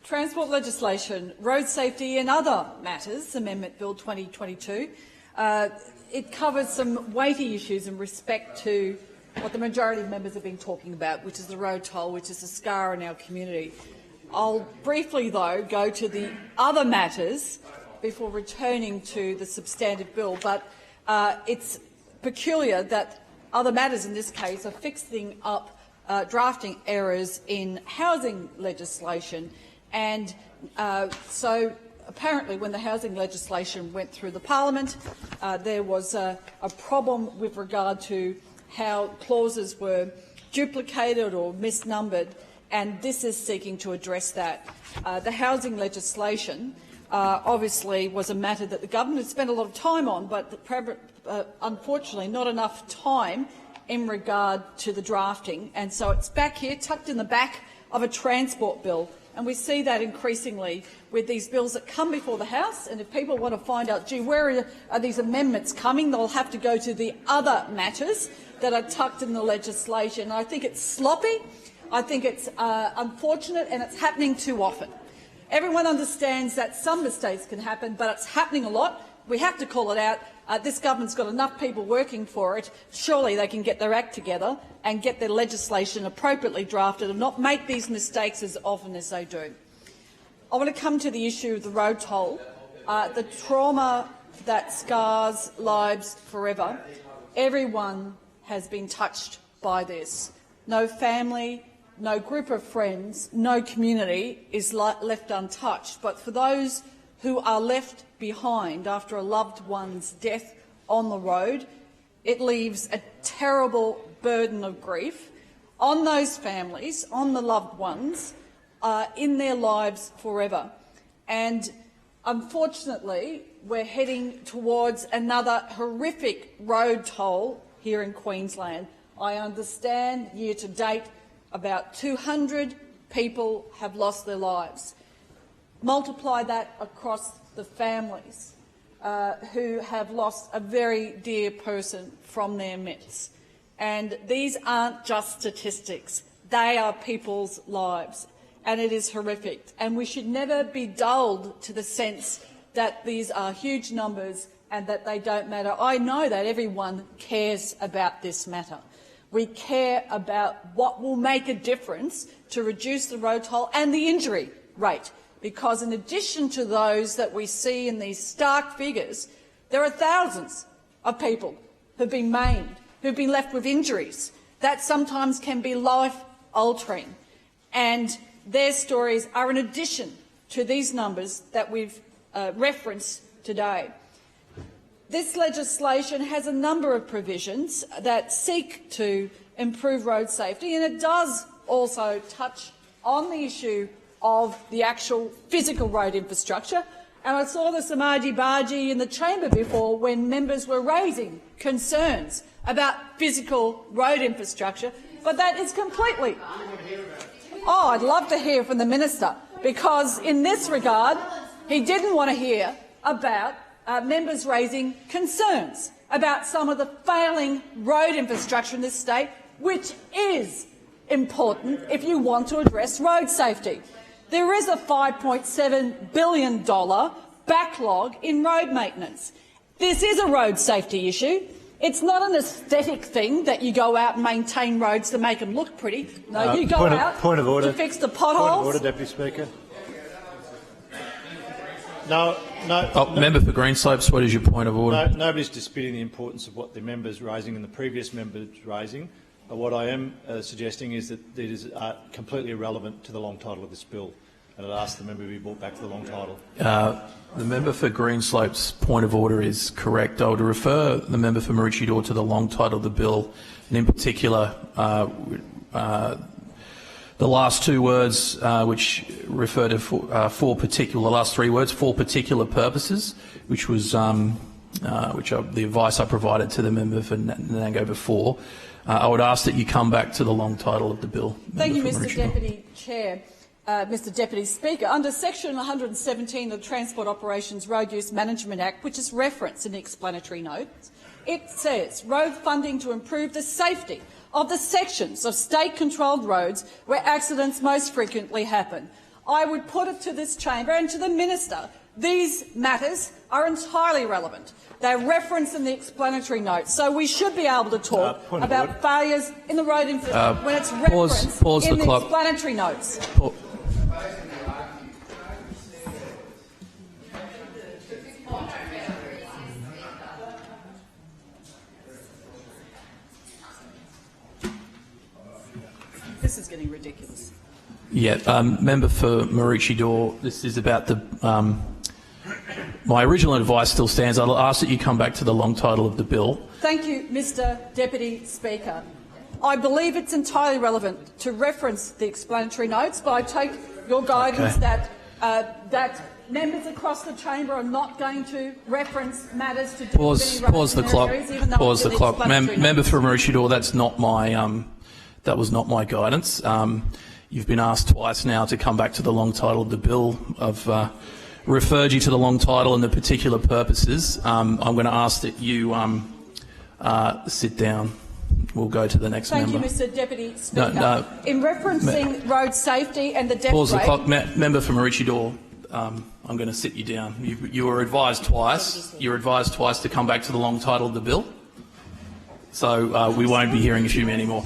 Transport legislation, road safety and other matters, Amendment Bill 2022. It covers some weighty issues in respect to what the majority of members have been talking about, which is the road toll, which is a scar in our community. I'll briefly, though, go to the other matters before returning to the substantive bill, but it's peculiar that other matters in this case are fixing up drafting errors in housing legislation. And so apparently when the housing legislation went through the parliament, there was a problem with regard to how clauses were duplicated or misnumbered, and this is seeking to address that. The housing legislation obviously was a matter that the government had spent a lot of time on, but unfortunately not enough time in regard to the drafting, and so it's back here, tucked in the back of a transport bill. And we see that increasingly with these bills that come before the House. And if people want to find out, gee, where are these amendments coming, they'll have to go to the other matters that are tucked in the legislation. I think it's sloppy, I think it's unfortunate, and it's happening too often. Everyone understands that some mistakes can happen, but it's happening a lot. We have to call it out. This government's got enough people working for it. Surely they can get their act together and get their legislation appropriately drafted and not make these mistakes as often as they do. I want to come to the issue of the road toll, the trauma that scars lives forever. Everyone has been touched by this. No family, no group of friends, no community is left untouched. But for those who are left behind after a loved one's death on the road, it leaves a terrible burden of grief on those families, on the loved ones, in their lives forever. And unfortunately, we're heading towards another horrific road toll here in Queensland. I understand year to date about 200 people have lost their lives. Multiply that across the families who have lost a very dear person from their midst. And these aren't just statistics, they are people's lives, and it is horrific. And we should never be dulled to the sense that these are huge numbers and that they don't matter. I know that everyone cares about this matter. We care about what will make a difference to reduce the road toll and the injury rate, because in addition to those that we see in these stark figures, there are thousands of people who've been maimed, who've been left with injuries that sometimes can be life-altering. And their stories are in addition to these numbers that we've referenced today. This legislation has a number of provisions that seek to improve road safety, and it does also touch on the issue of the actual physical road infrastructure. And I saw the samadi-bargi in the chamber before when members were raising concerns about physical road infrastructure, but that is completely— Oh, I'd love to hear from the minister, because in this regard he didn't want to hear about members raising concerns about some of the failing road infrastructure in this state, which is important if you want to address road safety. There is a $5.7 billion backlog in road maintenance. This is a road safety issue. It's not an aesthetic thing that you go out and maintain roads to make them look pretty. No, you go out to fix the potholes. Point of order, Deputy Speaker. No. Member for Greenslopes, what is your point of order? Nobody's disputing the importance of what the member's raising and the previous member's raising. What I am suggesting is that it is completely irrelevant to the long title of this bill, and I'd ask the member to be brought back to the long title. The member for Greenslopes' point of order is correct. I would refer the member for Maroochydore to the long title of the bill, and in particular the last two words, which refer to four particular purposes, which was the advice I provided to the member for Nango before. I would ask that you come back to the long title of the bill. Thank you, Mr Deputy Chair. Mr Deputy Speaker, under Section 117 of the Transport Operations Road Use Management Act, which is referenced in the explanatory notes, it says road funding to improve the safety of the sections of state-controlled roads where accidents most frequently happen. I would put it to this chamber and to the minister. These matters are entirely relevant. They're referenced in the explanatory notes, so we should be able to talk about failures in the road infrastructure when it's referenced in the explanatory notes. This is getting ridiculous. Yeah, member for Maroochydore, this is about the. My original advice still stands. I'll ask that you come back to the long title of the bill. Thank you, Mr. Deputy Speaker. I believe it's entirely relevant to reference the explanatory notes, but I take your guidance that members across the chamber are not going to reference matters to do with any pause the clock. Pause the clock. Member for Maroochydore, that's not my. That was not my guidance. You've been asked twice now to come back to the long title of the bill. I've referred you to the long title and the particular purposes. I'm going to ask that you sit down. We'll go to the next member. Thank you, Mr. Deputy Speaker. In referencing road safety and the death rate... Pause the clock. Member for Maroochydore, I'm going to sit you down. You were advised twice. You were advised twice to come back to the long title of the bill. So we won't be hearing from you anymore.